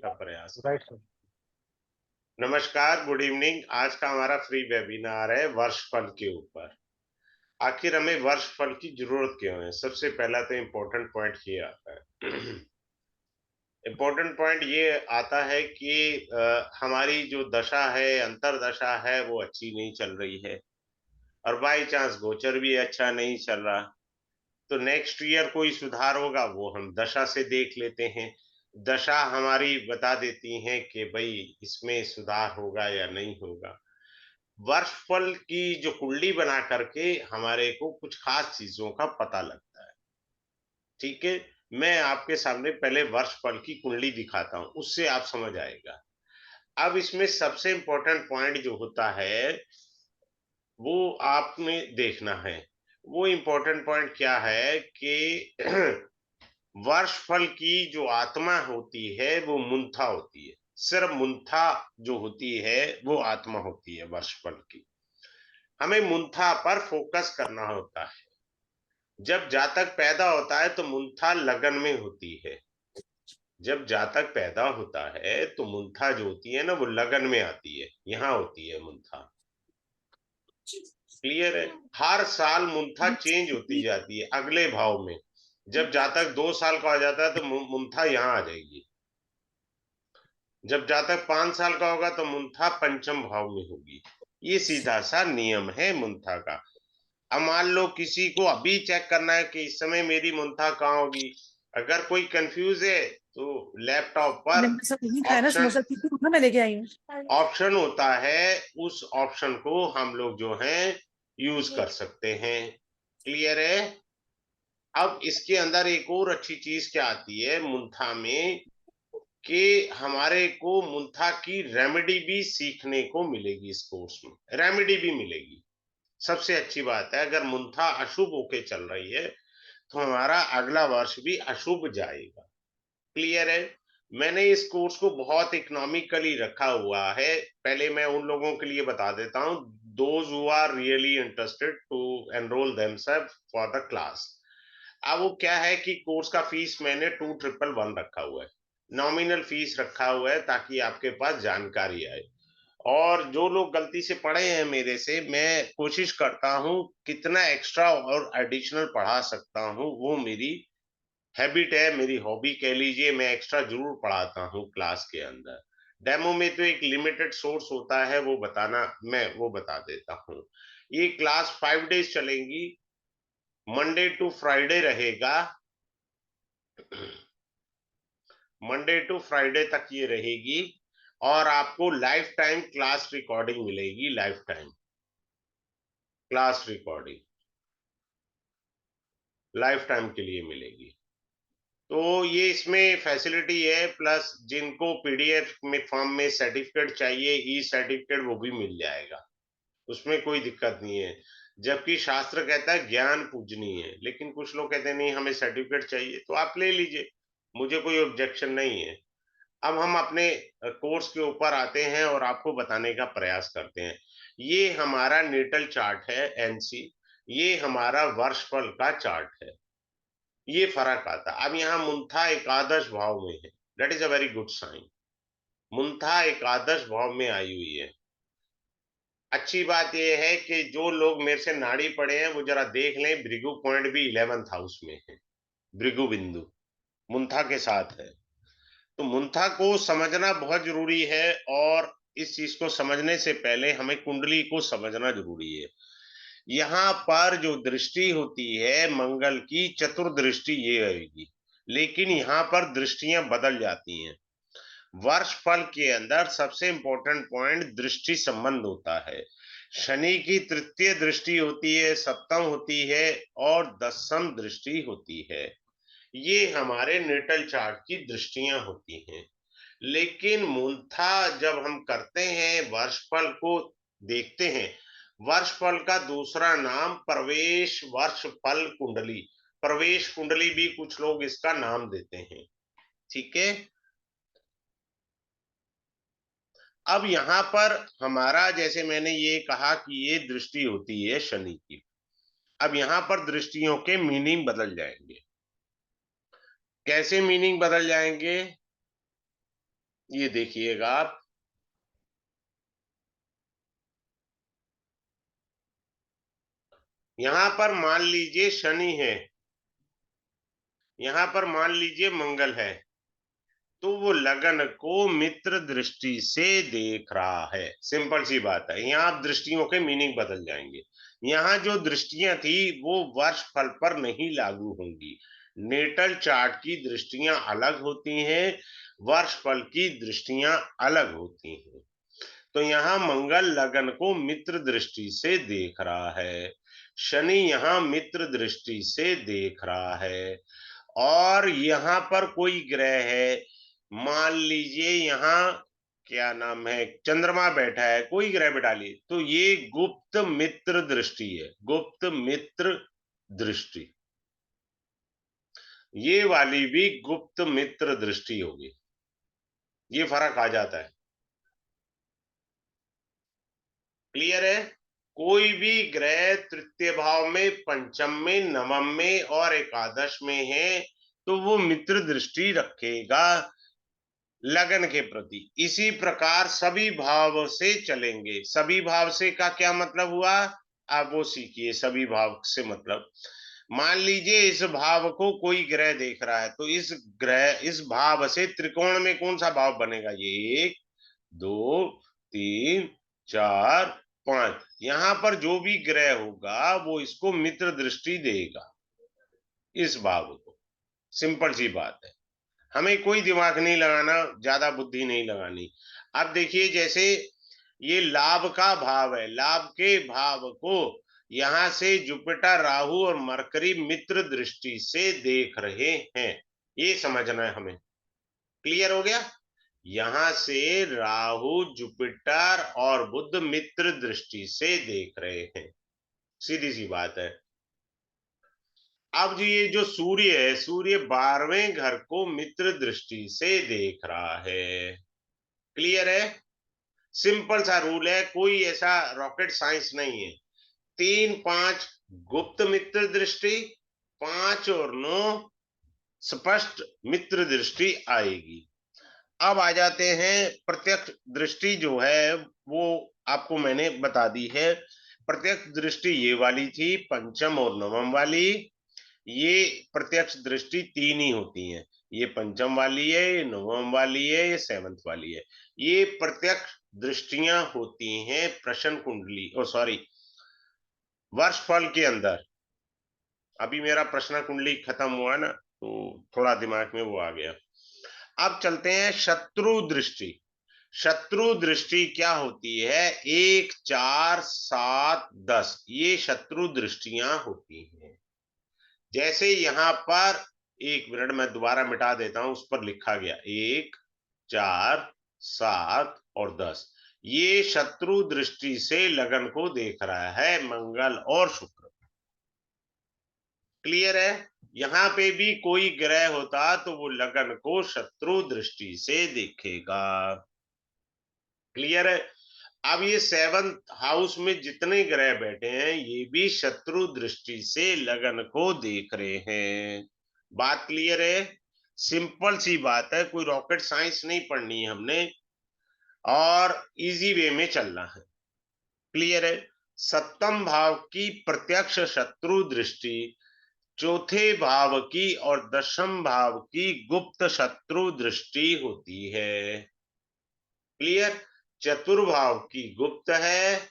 का प्रयास राइट करें। सर। नमस्कार, गुड इवनिंग। आज का हमारा फ्री वेबिनार है वर्षफल के ऊपर। आखिर हमें वर्षफल की जरूरत क्यों है? सबसे पहला तो इम्पोर्टेंट पॉइंट ये आता है इम्पोर्टेंट पॉइंट ये आता है कि हमारी जो दशा है, अंतरदशा है, वो अच्छी नहीं चल रही है और बाई चांस गोचर भी अच्छा नहीं चल रहा। तो नेक्स्ट ईयर कोई सुधार होगा वो हम दशा से देख लेते हैं। दशा हमारी बता देती है कि भाई इसमें सुधार होगा या नहीं होगा। वर्षफल की जो कुंडली बना करके हमारे को कुछ खास चीजों का पता लगता है। ठीक है, मैं आपके सामने पहले वर्षफल की कुंडली दिखाता हूं, उससे आप समझ आएगा। अब इसमें सबसे इंपॉर्टेंट पॉइंट जो होता है वो आपने देखना है। वो इम्पोर्टेंट पॉइंट क्या है कि वर्षफल की जो आत्मा होती है वो मुंथा होती है। सिर्फ मुंथा जो होती है वो आत्मा होती है वर्षफल की। हमें मुंथा पर फोकस करना होता है। जब जातक पैदा होता है तो मुंथा लगन में होती है। जब जातक पैदा होता है तो मुंथा जो होती है ना वो लगन में आती है, यहाँ होती है मुंथा। क्लियर है? हर साल मुंथा चेंज होती जाती है अगले भाव में। जब जातक 2 साल का हो जाता है तो मुंथा यहाँ आ जाएगी। जब जातक 5 साल का होगा तो मुंथा पंचम भाव में होगी। ये सीधा सा नियम है मुंथा का। अब मान लो किसी को अभी चेक करना है कि इस समय मेरी मुंथा कहाँ होगी। अगर कोई कंफ्यूज है तो लैपटॉप पर खाया ना ऑप्शन समोसा ना, मैं लेके आई हूँ। ऑप्शन होता है, उस ऑप्शन को हम लोग जो है यूज कर सकते हैं। क्लियर है? अब इसके अंदर एक और अच्छी चीज क्या आती है मुंथा में कि हमारे को मुंथा की रेमेडी भी सीखने को मिलेगी। इस कोर्स में रेमेडी भी मिलेगी। सबसे अच्छी बात है, अगर मुंथा अशुभ होके चल रही है तो हमारा अगला वर्ष भी अशुभ जाएगा। क्लियर है? मैंने इस कोर्स को बहुत इकोनॉमिकली रखा हुआ है। पहले मैं उन लोगों के लिए बता देता हूं, those who are really interested to enrol themselves for the class. अब वो क्या है कि कोर्स का फीस मैंने 2111 रखा हुआ है। नॉमिनल फीस रखा हुआ है ताकि आपके पास जानकारी आए। और जो लोग गलती से पढ़े हैं मेरे से, मैं कोशिश करता हूं कितना एक्स्ट्रा और एडिशनल पढ़ा सकता हूं, वो मेरी हैबिट है, मेरी हॉबी कह लीजिए। मैं एक्स्ट्रा जरूर पढ़ाता हूँ क्लास के अंदर। डेमो में तो एक लिमिटेड सोर्स होता है, वो बताना मैं वो बता देता हूँ। ये क्लास 5 डेज चलेंगी, मंडे टू फ्राइडे रहेगा। मंडे टू फ्राइडे तक ये रहेगी और आपको लाइफ टाइम क्लास रिकॉर्डिंग मिलेगी। Life time class recording life time के लिए मिलेगी। तो ये इसमें फैसिलिटी है। प्लस जिनको पीडीएफ में फॉर्म में सर्टिफिकेट चाहिए, ई सर्टिफिकेट, वो भी मिल जाएगा। उसमें कोई दिक्कत नहीं है। जबकि शास्त्र कहता है ज्ञान पूजनीय है, लेकिन कुछ लोग कहते हैं नहीं हमें सर्टिफिकेट चाहिए, तो आप ले लीजिए, मुझे कोई ऑब्जेक्शन नहीं है। अब हम अपने कोर्स के ऊपर आते हैं और आपको बताने का प्रयास करते हैं। ये हमारा नेटल चार्ट है, एनसी। ये हमारा वर्षफल का चार्ट है। ये फर्क आता है। अब यहाँ मुंथा एकादश भाव में है, that is a very good sign. मुंथा एकादश भाव में आई हुई है। अच्छी बात यह है कि जो लोग मेरे से नाड़ी पढ़े हैं वो जरा देख लें, भृगु पॉइंट भी 11th हाउस में है। भृगु बिंदु मुंथा के साथ है। तो मुंथा को समझना बहुत जरूरी है। और इस चीज को समझने से पहले हमें कुंडली को समझना जरूरी है। यहाँ पर जो दृष्टि होती है मंगल की चतुर्दृष्टि ये रहेगी, लेकिन यहाँ पर दृष्टियां बदल जाती हैं। वर्षफल के अंदर सबसे इंपॉर्टेंट पॉइंट दृष्टि संबंध होता है। शनि की तृतीय दृष्टि होती है, सप्तम होती है और दसम दृष्टि होती है। ये हमारे नेटल चार्ट की दृष्टियां होती हैं। लेकिन मूलतः जब हम करते हैं वर्षफल को देखते हैं, वर्षफल का दूसरा नाम प्रवेश वर्षफल कुंडली, प्रवेश कुंडली भी कुछ लोग इसका नाम देते हैं। ठीक है? अब यहाँ पर हमारा, जैसे मैंने ये कहा कि ये दृष्टि होती है शनि की। अब यहाँ पर दृष्टियों के मीनिंग बदल जाएंगे। कैसे मीनिंग बदल जाएंगे? ये देखिएगा आप, यहां पर मान लीजिए शनि है, यहां पर मान लीजिए मंगल है, तो वो लगन को मित्र दृष्टि से देख रहा है। सिंपल सी बात है, यहाँ आप दृष्टियों के मीनिंग बदल जाएंगे। यहाँ जो दृष्टियां थी वो वर्ष फल पर नहीं लागू होंगी। नेटल चार्ट की दृष्टियां अलग होती हैं, वर्ष फल की दृष्टियां अलग होती हैं। तो यहाँ मंगल लगन को मित्र दृष्टि से देख रहा है, शनि यहाँ मित्र दृष्टि से देख रहा है, और यहाँ पर कोई ग्रह है, मान लीजिए यहाँ क्या नाम है, चंद्रमा बैठा है, कोई ग्रह बैठा ली, तो ये गुप्त मित्र दृष्टि है, गुप्त मित्र दृष्टि। ये वाली भी गुप्त मित्र दृष्टि होगी। ये फर्क आ जाता है। क्लियर है? कोई भी ग्रह तृतीय भाव में, पंचम में, नवम में और एकादश में है, तो वो मित्र दृष्टि रखेगा लगन के प्रति। इसी प्रकार सभी भाव से चलेंगे। सभी भाव से का क्या मतलब हुआ, आप वो सीखिए। सभी भाव से मतलब, मान लीजिए इस भाव को कोई ग्रह देख रहा है, तो इस ग्रह, इस भाव से त्रिकोण में कौन सा भाव बनेगा, ये 1 2 3 4 5, यहां पर जो भी ग्रह होगा वो इसको मित्र दृष्टि देगा, इस भाव को। सिंपल सी बात है, हमें कोई दिमाग नहीं लगाना, ज्यादा बुद्धि नहीं लगानी। अब देखिए, जैसे ये लाभ का भाव है, लाभ के भाव को यहां से जुपिटर, राहु और मरकरी मित्र दृष्टि से देख रहे हैं, ये समझना है हमें। क्लियर हो गया? यहां से राहु, जुपिटर और बुध मित्र दृष्टि से देख रहे हैं, सीधी सी बात है। अब जी ये जो सूर्य है, सूर्य 12वें घर को मित्र दृष्टि से देख रहा है। क्लियर है? सिंपल सा रूल है, कोई ऐसा रॉकेट साइंस नहीं है। 3 5 गुप्त मित्र दृष्टि, 5 और 9 स्पष्ट मित्र दृष्टि आएगी। अब आ जाते हैं प्रत्यक्ष दृष्टि जो है, वो आपको मैंने बता दी है। प्रत्यक्ष दृष्टि ये वाली थी, पंचम और नवम वाली। ये प्रत्यक्ष दृष्टि 3 ही होती है, ये पंचम वाली है, ये नवम वाली है, ये सेवंथ वाली है। ये प्रत्यक्ष दृष्टियां होती हैं प्रश्न कुंडली, ओ सॉरी, वर्षफल के अंदर। अभी मेरा प्रश्न कुंडली खत्म हुआ ना, तो थोड़ा दिमाग में वो आ गया। अब चलते हैं शत्रु दृष्टि। शत्रु दृष्टि क्या होती है, 1 4 7 10, ये शत्रु दृष्टियां होती हैं। जैसे यहां पर, 1 मिनट मैं दोबारा मिटा देता हूं, उस पर लिखा गया 1 4 7 और 10, ये शत्रु दृष्टि से लगन को देख रहा है मंगल और शुक्र। क्लियर है? यहां पे भी कोई ग्रह होता तो वो लगन को शत्रु दृष्टि से देखेगा। क्लियर है? अब ये 7th हाउस में जितने ग्रह बैठे हैं, ये भी शत्रु दृष्टि से लगन को देख रहे हैं। बात क्लियर है? सिंपल सी बात है, कोई रॉकेट साइंस नहीं पढ़नी है हमने, और इजी वे में चलना है। क्लियर है? सप्तम भाव की प्रत्यक्ष शत्रु दृष्टि, चौथे भाव की और दशम भाव की गुप्त शत्रु दृष्टि होती है। क्लियर? चतुर्भाव की गुप्त है,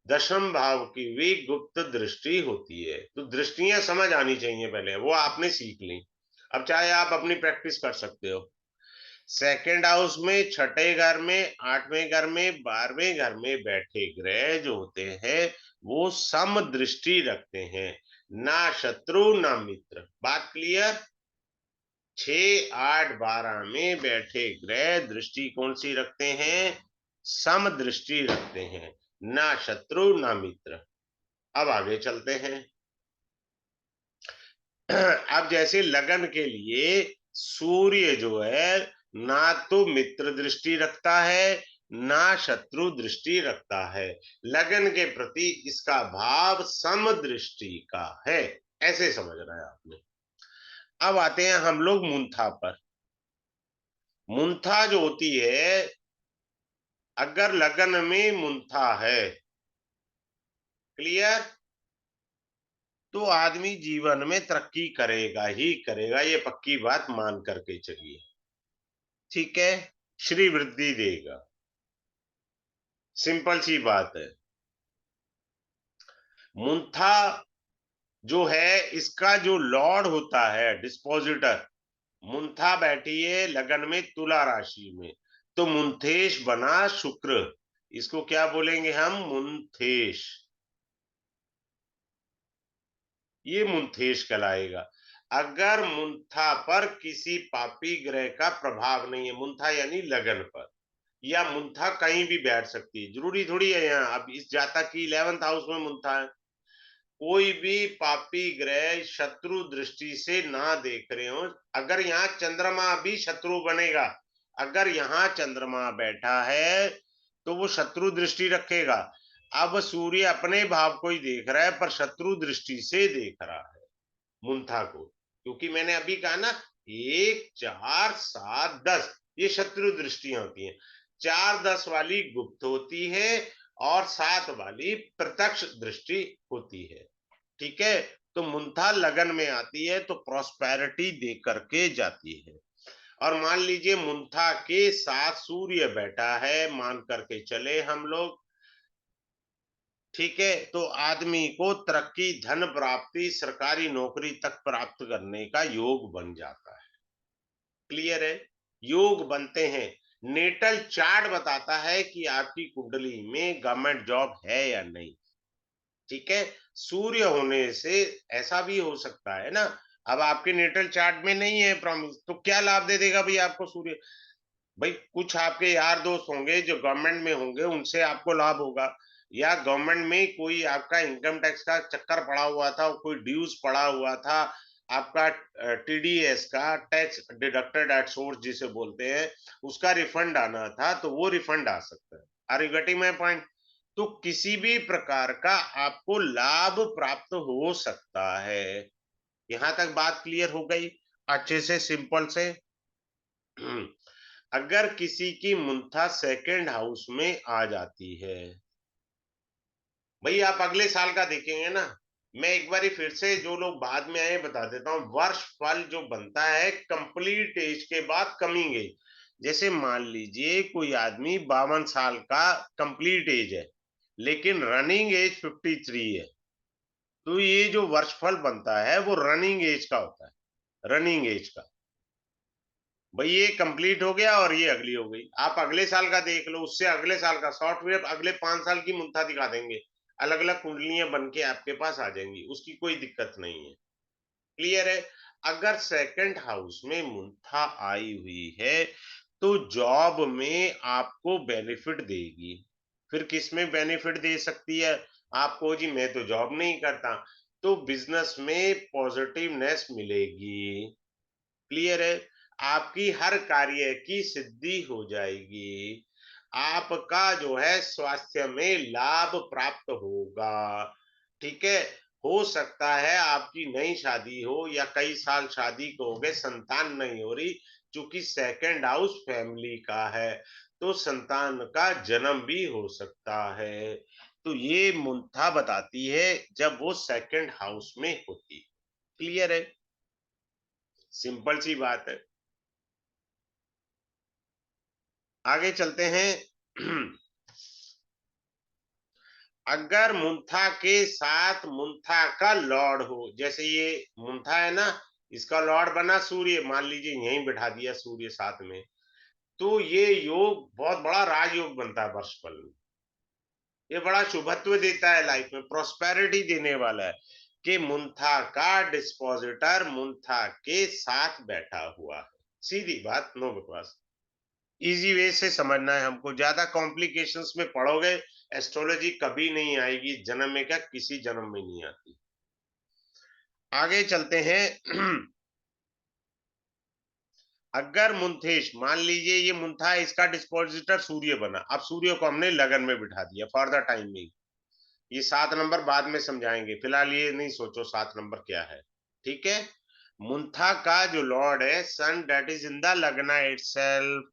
दशम भाव की भी गुप्त दृष्टि होती है। तो दृष्टियां समझ आनी चाहिए पहले, वो आपने सीख ली। अब चाहे आप अपनी प्रैक्टिस कर सकते हो। सेकंड हाउस में, छठे घर में, 8वें घर में, 12वें घर में बैठे ग्रह जो होते हैं, वो सम दृष्टि रखते हैं, ना शत्रु ना मित्र। बात क्लियर? 6 8 12 में बैठे ग्रह दृष्टि कौन सी रखते हैं, सम दृष्टि रखते हैं, ना शत्रु ना मित्र। अब आगे चलते हैं। अब जैसे लगन के लिए सूर्य जो है, ना तो मित्र दृष्टि रखता है, ना शत्रु दृष्टि रखता है। लगन के प्रति इसका भाव सम दृष्टि का है, ऐसे समझना है आपने। अब आते हैं हम लोग मुंथा पर। मुंथा जो होती है, अगर लगन में मुंथा है, क्लियर, तो आदमी जीवन में तरक्की करेगा ही करेगा, ये पक्की बात मान करके चलिए, ठीक है। श्री वृद्धि देगा, सिंपल सी बात है। मुंथा जो है, इसका जो लॉर्ड होता है, डिस्पोजिटर, मुंथा बैठी है लगन में तुला राशि में, तो मुंथेश बना शुक्र, इसको क्या बोलेंगे हम, मुंथेश, ये मुंथेश कहलाएगा। अगर मुंथा पर किसी पापी ग्रह का प्रभाव नहीं है, मुंथा यानी लगन पर, या मुंथा कहीं भी बैठ सकती है, जरूरी थोड़ी है यहाँ, अब इस जातक की 11th हाउस में मुंथा है, कोई भी पापी ग्रह शत्रु दृष्टि से ना देख रहे हो, अगर यहाँ चंद्रमा भी शत्रु बनेगा, अगर यहाँ चंद्रमा बैठा है तो वो शत्रु दृष्टि रखेगा। अब सूर्य अपने भाव को ही देख रहा है पर शत्रु दृष्टि से देख रहा है मुंथा को, क्योंकि मैंने अभी कहा ना, 1 4 7 10 ये शत्रु दृष्टियां होती हैं, 4 10 वाली गुप्त होती है और 7 वाली प्रत्यक्ष दृष्टि होती है, ठीक है। तो मुंथा लगन में आती है तो प्रॉस्पेरिटी दे करके जाती है। और मान लीजिए मुंथा के साथ सूर्य बैठा है, मान करके चले हम लोग, ठीक है, तो आदमी को तरक्की, धन प्राप्ति, सरकारी नौकरी तक प्राप्त करने का योग बन जाता है, क्लियर है, योग बनते हैं। नेटल चार्ट बताता है कि आपकी कुंडली में गवर्नमेंट जॉब है या नहीं, ठीक है। सूर्य होने से ऐसा भी हो सकता है ना, अब आपके नेटल चार्ट में नहीं है प्रॉमिस, तो क्या लाभ दे देगा भाई आपको सूर्य, भाई कुछ आपके यार दोस्त होंगे जो गवर्नमेंट में होंगे, उनसे आपको लाभ होगा, या गवर्नमेंट में कोई आपका इनकम टैक्स का चक्कर पड़ा हुआ था, कोई ड्यूज पड़ा हुआ था, आपका टीडीएस का टैक्स डिडक्टेड एट सोर्स जिसे बोलते हैं, उसका रिफंड आना था, तो वो रिफंड आ सकता है। Are you getting my point? तो किसी भी प्रकार का आपको लाभ प्राप्त हो सकता है। यहां तक बात क्लियर हो गई अच्छे से, सिंपल से। अगर किसी की मुंथा सेकंड हाउस में आ जाती है, भाई आप अगले साल का देखेंगे ना, मैं एक बार फिर से जो लोग बाद में आए बता देता हूँ, वर्ष फल जो बनता है कंप्लीट एज के बाद कमिंग एज, जैसे मान लीजिए कोई आदमी 52 साल का कंप्लीट एज है, लेकिन रनिंग एज 53 है, तो ये जो वर्षफल बनता है वो रनिंग एज का होता है, रनिंग एज का, भाई ये कंप्लीट हो गया और ये अगली हो गई, आप अगले साल का देख लो, उससे अगले साल का, सॉफ्टवेयर अगले 5 साल की मुंथा दिखा देंगे, अलग अलग कुंडलियां बन के आपके पास आ जाएंगी, उसकी कोई दिक्कत नहीं है, क्लियर है। अगर सेकंड हाउस में मुंथा आई हुई है तो जॉब में आपको बेनिफिट देगी, फिर किस में बेनिफिट दे सकती है आपको, जी मैं तो जॉब नहीं करता, तो बिजनेस में पॉजिटिवनेस मिलेगी, क्लियर है, आपकी हर कार्य की सिद्धि हो जाएगी, आपका जो है स्वास्थ्य में लाभ प्राप्त होगा, ठीक है। हो सकता है आपकी नई शादी हो या कई साल शादी को हो गए, संतान नहीं हो रही, क्योंकि सेकंड हाउस फैमिली का है, तो संतान का जन्म भी हो सकता है। तो ये मुंथा बताती है जब वो सेकंड हाउस में होती, क्लियर है, सिंपल सी बात है। आगे चलते हैं। अगर मुंथा के साथ मुंथा का लॉर्ड हो, जैसे ये मुंथा है ना, इसका लॉर्ड बना सूर्य, मान लीजिए यहीं बैठा दिया सूर्य साथ में, तो ये योग बहुत बड़ा राजयोग बनता है वर्षफल में, ये बड़ा शुभत्व देता है, लाइफ में प्रोस्पेरिटी देने वाला है, कि मुंथा का डिस्पोजिटर मुंथा के साथ बैठा हुआ है, सीधी बात, नो बकवास, इजी वे से समझना है हमको, ज्यादा कॉम्प्लिकेशंस में पढ़ोगे एस्ट्रोलॉजी कभी नहीं आएगी, जन्म में क्या किसी जन्म में नहीं आती। आगे चलते हैं। अगर मुंथेश, मान लीजिए ये मुंथा है, इसका डिस्पोजिटर सूर्य बना, अब सूर्य को हमने लगन में बिठा दिया फॉर द टाइम में, ये 7 नंबर बाद में समझाएंगे, फिलहाल ये नहीं सोचो 7 नंबर क्या है, ठीक है। मुंथा का जो लॉर्ड है सन दैट इज इन द लगना इटसेल्फ,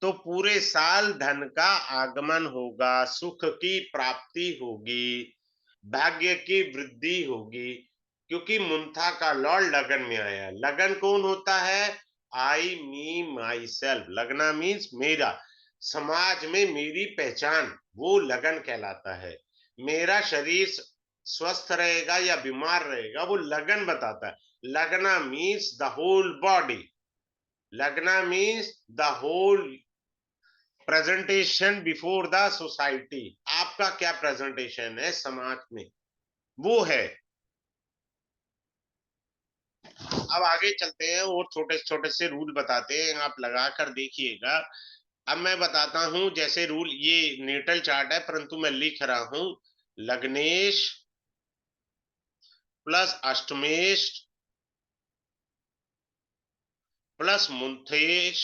तो पूरे साल धन का आगमन होगा, सुख की प्राप्ति होगी, भाग्य की वृद्धि होगी, क्योंकि मुंथा का लॉर्ड लगन में आया। लगन कौन होता है? आई मी माई सेल्फ। लगना मीन्स मेरा, समाज में मेरी पहचान, वो लगन कहलाता है। मेरा शरीर स्वस्थ रहेगा या बीमार रहेगा, वो लगन बताता है। लगना मीन्स द होल बॉडी। लगना means the whole presentation before the society. आपका क्या प्रेजेंटेशन है समाज में, वो है। अब आगे चलते हैं और छोटे छोटे से रूल बताते हैं, आप लगा कर देखिएगा। अब मैं बताता हूं, जैसे रूल, ये नेटल चार्ट है परंतु मैं लिख रहा हूं। लग्नेश प्लस अष्टमेश प्लस मुंथेश,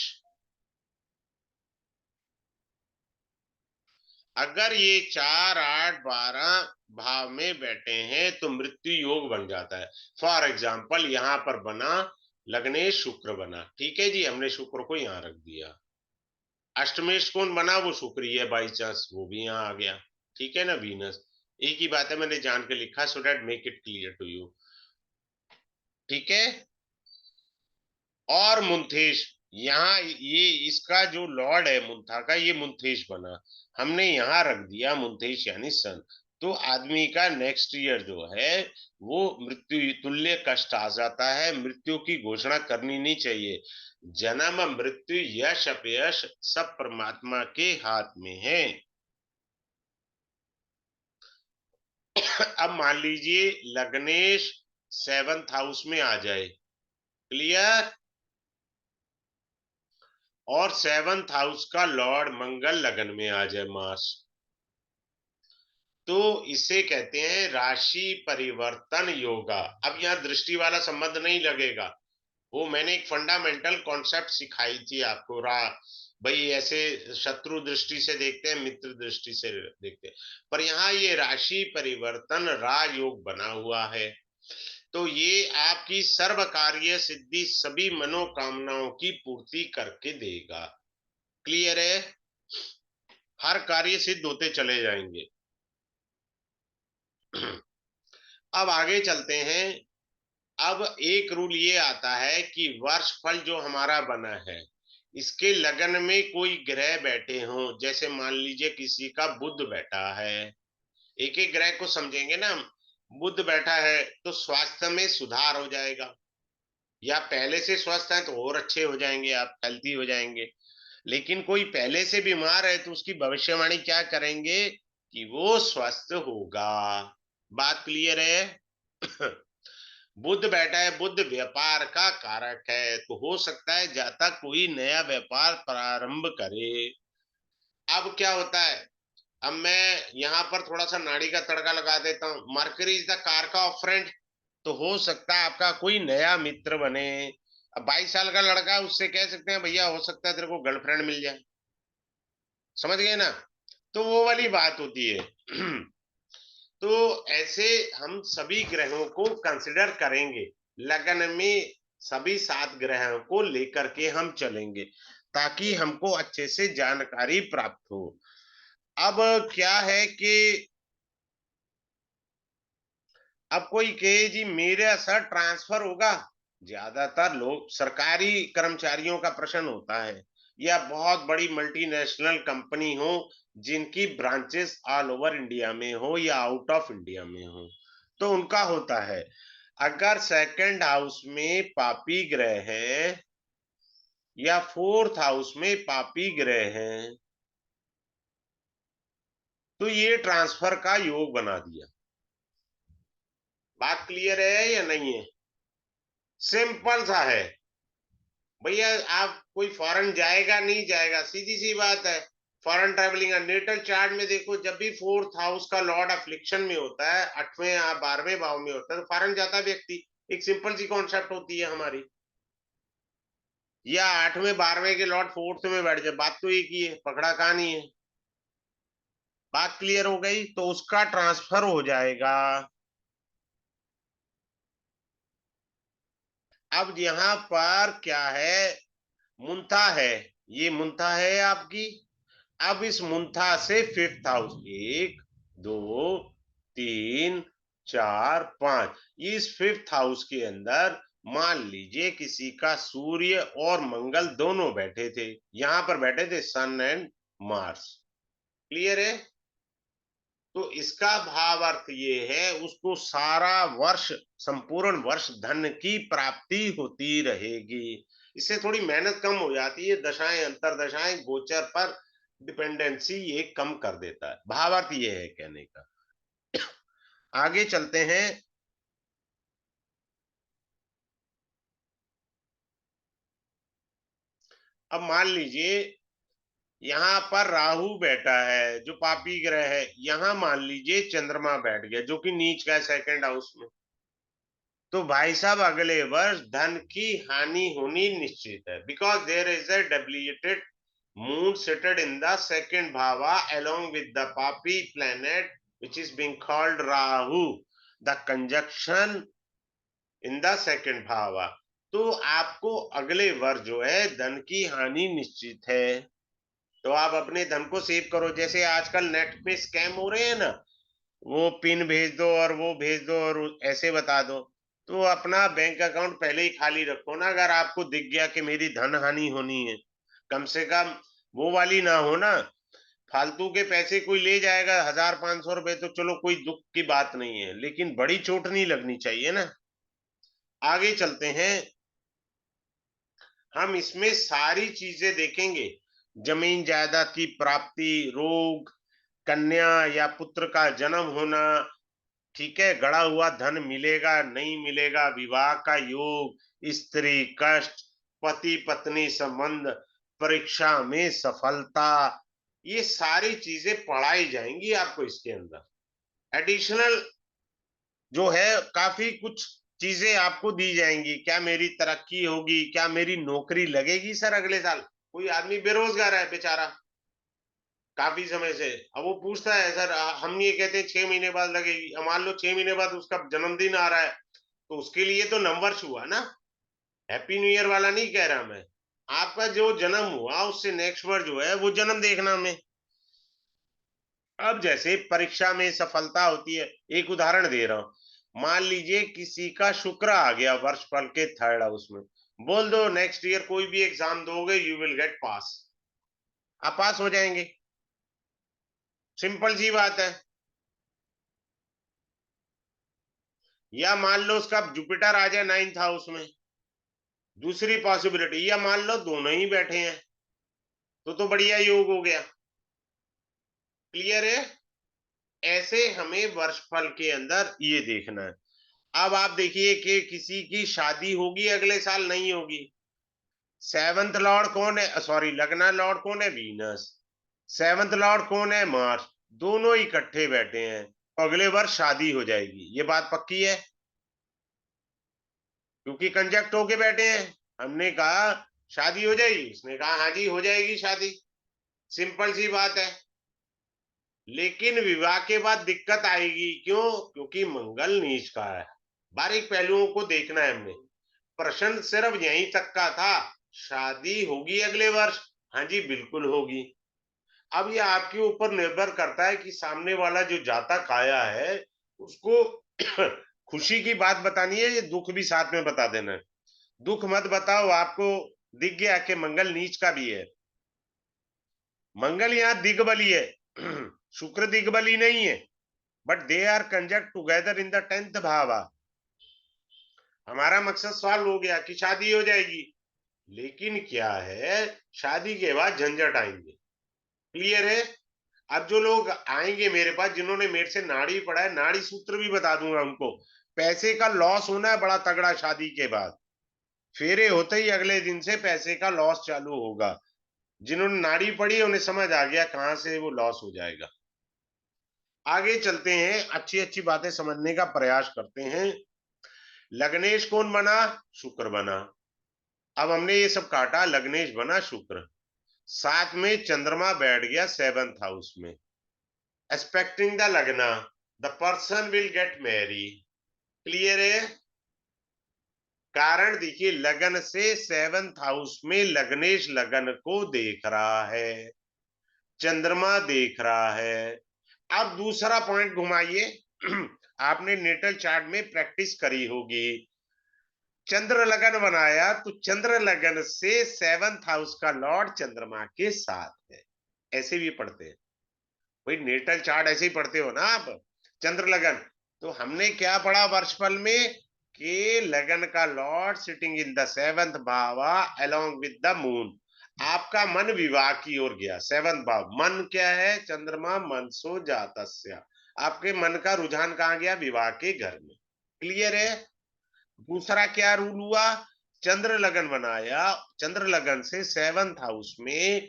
अगर ये 4, 8, 12 भाव में बैठे हैं तो मृत्यु योग बन जाता है। फॉर एग्जाम्पल यहां पर बना लग्नेश शुक्र बना, ठीक है जी, हमने शुक्र को यहां रख दिया। अष्टमेश कौन बना? वो शुक्र ही है, बाई चांस वो भी यहाँ आ गया, ठीक है ना, वीनस। एक ही बात है, मैंने जान के लिखा so that make it clear to you, ठीक है। और मुंथेश, यहाँ ये इसका जो लॉर्ड है मुंथा का, ये मुंथेश बना, हमने यहाँ रख दिया मुंथेश यानी सन। तो आदमी का नेक्स्ट ईयर जो है वो मृत्यु तुल्य कष्ट आ जाता है। मृत्यु की घोषणा करनी नहीं चाहिए। जन्म मृत्यु यश अपयश सब परमात्मा के हाथ में है। अब मान लीजिए लग्नेश 7th हाउस में आ जाए, क्लियर, और 7th हाउस का लॉर्ड मंगल लगन में आ जाए, मार्स, तो इसे कहते हैं राशि परिवर्तन योगा। अब यहाँ दृष्टि वाला संबंध नहीं लगेगा, वो मैंने एक फंडामेंटल कॉन्सेप्ट सिखाई थी आपको। भाई ऐसे शत्रु दृष्टि से देखते हैं, मित्र दृष्टि से देखते हैं, पर यहाँ ये राशि परिवर्तन राजयोग बना हुआ है। तो ये आपकी सर्व कार्य सिद्धि, सभी मनोकामनाओं की पूर्ति करके देगा। क्लियर है? हर कार्य सिद्ध होते चले जाएंगे। अब आगे चलते हैं। अब एक रूल ये आता है कि वर्ष फल जो हमारा बना है, इसके लगन में कोई ग्रह बैठे हों, जैसे मान लीजिए किसी का बुध बैठा है, एक एक ग्रह को समझेंगे ना हम। बुध बैठा है तो स्वास्थ्य में सुधार हो जाएगा, या पहले से स्वस्थ है तो और अच्छे हो जाएंगे, आप हेल्थी हो जाएंगे। लेकिन कोई पहले से बीमार है तो उसकी भविष्यवाणी क्या करेंगे कि वो स्वस्थ होगा। बात क्लियर है? बुध बैठा है, बुध व्यापार का कारक है, तो हो सकता है जाता कोई नया व्यापार प्रारंभ करे। अब क्या होता है, अब मैं यहाँ पर थोड़ा सा नाड़ी का तड़का लगा देता हूँ। मरकरी इज द कारका ऑफ फ्रेंड, तो हो सकता है आपका कोई नया मित्र बने। अब 22 साल का लड़का है, उससे कह सकते हैं भैया हो सकता है तेरे को गर्लफ्रेंड मिल जाए। समझ गए ना? तो वो वाली बात होती है। तो ऐसे हम सभी ग्रहों को कंसिडर करेंगे, लगन में सभी 7 ग्रहों को लेकर के हम चलेंगे, ताकि हमको अच्छे से जानकारी प्राप्त हो। अब क्या है कि अब कोई कहे जी मेरा सर ट्रांसफर होगा, ज्यादातर लोग सरकारी कर्मचारियों का प्रश्न होता है, या बहुत बड़ी मल्टीनेशनल कंपनी हो जिनकी ब्रांचेस ऑल ओवर इंडिया में हो या आउट ऑफ इंडिया में हो, तो उनका होता है। अगर सेकंड हाउस में पापी ग्रह है या 4th हाउस में पापी ग्रह है, तो ये ट्रांसफर का योग बना दिया। बात क्लियर है या नहीं है? सिंपल सा है भैया। आप कोई फॉरेन जाएगा नहीं जाएगा, सीधी सी बात है। फॉरेन ट्रेवलिंग का नेटल चार्ट में देखो, जब भी 4th हाउस का लॉर्ड अफ्लिक्शन में होता है, 8वें या 12वें भाव में होता है, तो फॉरेन जाता है व्यक्ति। एक सिंपल सी कॉन्सेप्ट होती है हमारी। या 8वें 12वें के लॉर्ड 4th में बैठ जाए, बात तो एक ही है, पकड़ा कहानी है। बात क्लियर हो गई? तो उसका ट्रांसफर हो जाएगा। अब यहाँ पर क्या है, मुंथा है, ये मुंथा है आपकी। अब इस मुंथा से फिफ्थ हाउस, 1 2 3 4 5, इस फिफ्थ हाउस के अंदर मान लीजिए किसी का सूर्य और मंगल दोनों बैठे थे, यहां पर बैठे थे सन एंड मार्स। क्लियर है? तो इसका भाव अर्थ ये है, उसको सारा वर्ष, संपूर्ण वर्ष धन की प्राप्ति होती रहेगी। इससे थोड़ी मेहनत कम हो जाती है, दशाएं अंतरदशाएं गोचर पर डिपेंडेंसी ये कम कर देता है। भावार्थ ये है कहने का। आगे चलते हैं। अब मान लीजिए यहाँ पर राहु बैठा है जो पापी ग्रह है, यहाँ मान लीजिए चंद्रमा बैठ गया जो कि नीच का है सेकंड हाउस में। तो भाई साहब अगले वर्ष धन की हानि होनी निश्चित है, because there is a debilitated moon seated in the second bhava along with the papi planet which is being called rahu, the conjunction in the second भावा। तो आपको अगले वर्ष जो है धन की हानि निश्चित है। तो आप अपने धन को सेव करो। जैसे आजकल नेट पे स्कैम हो रहे हैं ना, वो पिन भेज दो और वो भेज दो और ऐसे बता दो। तो अपना बैंक अकाउंट पहले ही खाली रखो ना, अगर आपको दिख गया कि मेरी धन हानि होनी है। कम से कम वो वाली ना हो ना, फालतू के पैसे कोई ले जाएगा 1,000 500 रुपए, तो चलो कोई दुख की बात नहीं है, लेकिन बड़ी चोट नहीं लगनी चाहिए ना। आगे चलते हैं। हम इसमें सारी चीजें देखेंगे, जमीन जायदाद की प्राप्ति, रोग, कन्या या पुत्र का जन्म होना, ठीक है, गड़ा हुआ धन मिलेगा नहीं मिलेगा, विवाह का योग, स्त्री कष्ट, पति पत्नी संबंध, परीक्षा में सफलता, ये सारी चीजें पढ़ाई जाएंगी आपको इसके अंदर। एडिशनल जो है काफी कुछ चीजें आपको दी जाएंगी। क्या मेरी तरक्की होगी, क्या मेरी नौकरी लगेगी सर अगले साल? कोई आदमी बेरोजगार है बेचारा काफी समय से, अब वो पूछता है सर, हम ये कहते हैं 6 महीने बाद लगेगी। अब मान लो 6 महीने बाद उसका जन्मदिन आ रहा है, तो उसके लिए तो नंबर हुआ ना, हैप्पी न्यू ईयर वाला नहीं कह रहा मैं। आपका जो जन्म हुआ उससे नेक्स्ट वर्ष जो है वो जन्म देखना हमें। अब जैसे परीक्षा में सफलता होती है, एक उदाहरण दे रहा हूं। मान लीजिए किसी का शुक्र आ गया वर्ष फल के थर्ड हाउस में, बोल दो नेक्स्ट ईयर कोई भी एग्जाम दोगे यू विल गेट पास, आप पास हो जाएंगे। सिंपल सी बात है। या मान लो उसका जुपिटर आ जाए 9th हाउस में, दूसरी पॉसिबिलिटी। या मान लो दोनों ही बैठे हैं, तो बढ़िया योग हो गया। क्लियर है? ऐसे हमें वर्षफल के अंदर ये देखना है। अब आप देखिए कि किसी की शादी होगी अगले साल नहीं होगी। सेवंथ लॉर्ड कौन है, सॉरी लग्ना लॉर्ड कौन है, वीनस। सेवंथ लॉर्ड कौन है, मार्स। दोनों इकट्ठे बैठे हैं, तो अगले वर्ष शादी हो जाएगी, ये बात पक्की है, क्योंकि कंजक्ट होके बैठे हैं। हमने कहा शादी हो जाएगी, उसने कहा हाँ जी हो जाएगी शादी। सिंपल सी बात है। लेकिन विवाह के बाद दिक्कत आएगी, क्यों? क्योंकि मंगल नीच का है। बारीक पहलुओं को देखना है हमने। प्रश्न सिर्फ यहीं तक का था, शादी होगी अगले वर्ष, हाँ जी बिल्कुल होगी। अब ये आपके ऊपर निर्भर करता है कि सामने वाला जो जातक आया है उसको खुशी की बात बतानी है या दुख भी साथ में बता देना है। दुख मत बताओ, आपको दिख गया कि मंगल नीच का भी है। मंगल यहाँ दिग्बली है, शुक्र दिग्बली नहीं है, but they are conjunct together in the 10th भावा। हमारा मकसद सॉल्व हो गया कि शादी हो जाएगी, लेकिन क्या है, शादी के बाद झंझट आएंगे। क्लियर है? अब जो लोग आएंगे मेरे पास जिन्होंने मेरे से नाड़ी पढ़ा है, नाड़ी सूत्र भी बता दूंगा उनको। पैसे का लॉस होना है बड़ा तगड़ा शादी के बाद, फेरे होते ही अगले दिन से पैसे का लॉस चालू होगा। जिन्होंने नाड़ी पढ़ी उन्हें समझ आ गया कहां से वो लॉस हो जाएगा। आगे चलते हैं, अच्छी अच्छी बातें समझने का प्रयास करते हैं। लग्नेश कौन बना? शुक्र बना। अब हमने ये सब काटा, लग्नेश बना शुक्र, साथ में चंद्रमा बैठ गया 7th हाउस में। एक्सपेक्टिंग द लगना, the person will gate Mary. Clear है? कारण देखिए, लगन से 7th हाउस में लग्नेश लगन को देख रहा है, चंद्रमा देख रहा है। अब दूसरा पॉइंट घुमाइए। आपने नेटल चार्ट में प्रैक्टिस करी होगी। चंद्र लगन बनाया तो चंद्र लगन से 7th हाउस का लॉर्ड चंद्रमा के साथ है। ऐसे भी पढ़ते हैं भाई, नेटल चार्ट ऐसे ही पढ़ते हो ना आप। चंद्र लगन, तो हमने क्या पढ़ा वर्षफल में कि लगन का lord sitting in the 7th भावा अलोंग विद द मून। आपका मन विवाह की ओर गया। 7th भाव मन क्या है? चंद्रमा मनसो जातस्य। आपके मन का रुझान कहाँ गया? विवाह के घर में। क्लियर है? दूसरा क्या रूल हुआ? चंद्र लगन बनाया, चंद्र लगन से 7th हाउस में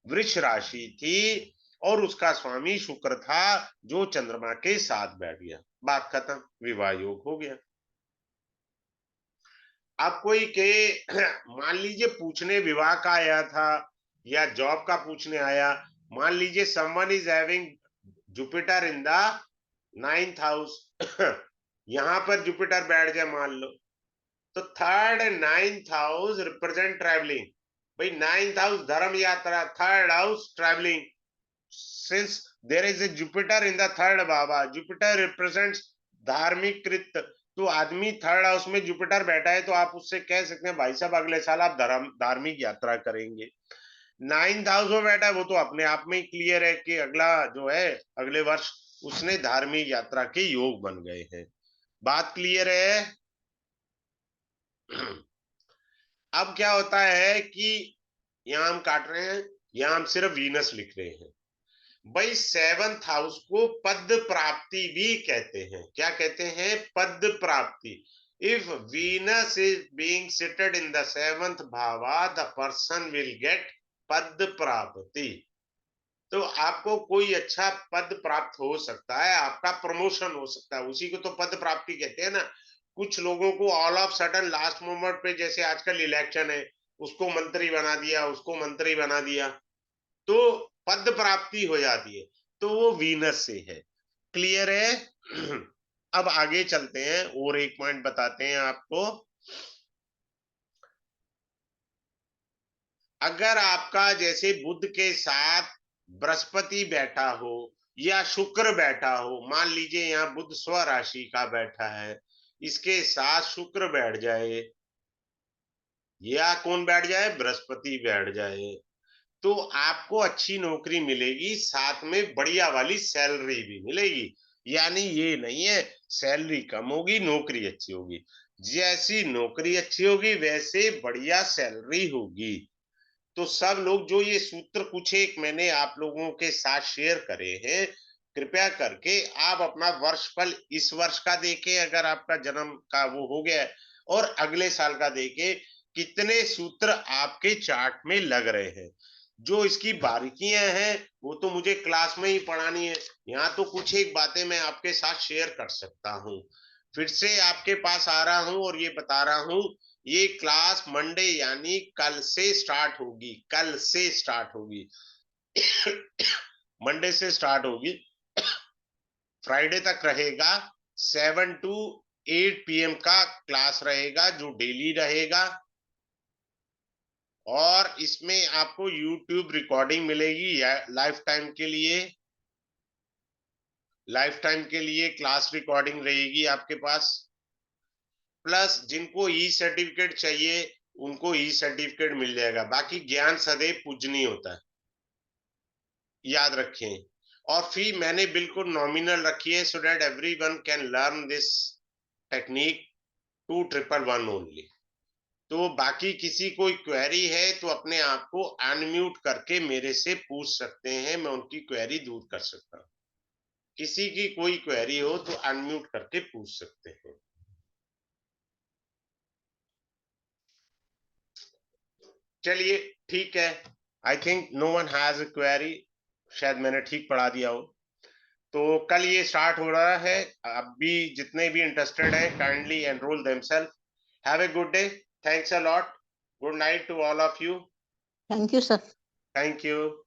वृष राशि थी और उसका स्वामी शुक्र था जो चंद्रमा के साथ बैठ गया। बात खत्म, विवाह योग हो गया। अब कोई के मान लीजिए पूछने विवाह का आया था या जॉब का पूछने आया। मान लीजिए someone is having Jupiter in the 9th house. यहां पर जुपिटर बैठ जाए मान लो, तो 3rd and 9th house represent travelling. भाई 9th हाउस धर्म यात्रा, 3rd house travelling. Since there is a Jupiter in the 3rd बाबा, जुपिटर रिप्रेजेंट्स धार्मिक कृत्य। तो आदमी 3rd हाउस में जुपिटर बैठा है तो आप उससे कह सकते हैं भाई साहब अगले साल आप धार्मिक यात्रा करेंगे। 9th हाउस में बैठा है वो तो अपने आप में ही क्लियर है कि अगला जो है अगले वर्ष उसने धार्मिक यात्रा के योग बन गए हैं। बात क्लियर है? अब क्या होता है कि यहां हम काट रहे हैं, यहां हम सिर्फ वीनस लिख रहे हैं। भाई 7th हाउस को पद प्राप्ति भी कहते हैं। क्या कहते हैं? पद प्राप्ति। If Venus is being seated in the 7th भावा, द पर्सन विल गेट पद प्राप्ति। तो आपको कोई अच्छा पद प्राप्त हो सकता है, आपका प्रमोशन हो सकता है, उसी को तो पद प्राप्ति कहते हैं ना। कुछ लोगों को all of sudden last moment पे, जैसे आजकल इलेक्शन है, उसको मंत्री बना दिया, उसको मंत्री बना दिया, तो पद प्राप्ति हो जाती है। तो वो वीनस से है। क्लियर है? अब आगे चलते हैं और एक पॉइंट बताते हैं आपको। अगर आपका जैसे बुध के साथ बृहस्पति बैठा हो या शुक्र बैठा हो, मान लीजिए यहाँ बुध स्व राशि का बैठा है, इसके साथ शुक्र बैठ जाए या कौन बैठ जाए? बृहस्पति बैठ जाए, तो आपको अच्छी नौकरी मिलेगी, साथ में बढ़िया वाली सैलरी भी मिलेगी। यानी ये नहीं है सैलरी कम होगी नौकरी अच्छी होगी। जैसी नौकरी अच्छी होगी वैसे बढ़िया सैलरी होगी। तो सब लोग जो ये सूत्र कुछ एक मैंने आप लोगों के साथ शेयर करे हैं, कृपया करके आप अपना वर्षफल इस वर्ष का देखें अगर आपका जन्म का वो हो गया है, और अगले साल का देखें कितने सूत्र आपके चार्ट में लग रहे हैं। जो इसकी बारीकियां हैं वो तो मुझे क्लास में ही पढ़ानी है, यहाँ तो कुछ एक बातें मैं आपके साथ शेयर कर सकता हूँ। फिर से आपके पास आ रहा हूँ और ये बता रहा हूँ, ये क्लास मंडे यानी कल से स्टार्ट होगी। कल से स्टार्ट होगी। मंडे से स्टार्ट होगी, फ्राइडे तक रहेगा। 7 to 8 PM का क्लास रहेगा जो डेली रहेगा। और इसमें आपको YouTube रिकॉर्डिंग मिलेगी लाइफ टाइम के लिए। लाइफ टाइम के लिए क्लास रिकॉर्डिंग रहेगी आपके पास। प्लस जिनको ई सर्टिफिकेट चाहिए उनको ई सर्टिफिकेट मिल जाएगा। बाकी ज्ञान सदैव पूजनीय होता है, याद रखें। और फी मैंने बिल्कुल नॉमिनल रखी है so that everyone can learn this technique 2111 only. तो बाकी किसी कोई क्वेरी है तो अपने आप को अनम्यूट करके मेरे से पूछ सकते हैं, मैं उनकी क्वेरी दूर कर सकता हूँ। किसी की कोई क्वेरी हो तो अनम्यूट करके पूछ सकते हैं। चलिए ठीक है। I think no one has a query, शायद मैंने ठीक पढ़ा दिया हो। तो कल ये स्टार्ट हो रहा है। अब भी जितने भी इंटरेस्टेड हैं kindly enrol themselves. Have a good day. Thanks a lot. Good night to all of you. Thank you sir. Thank you.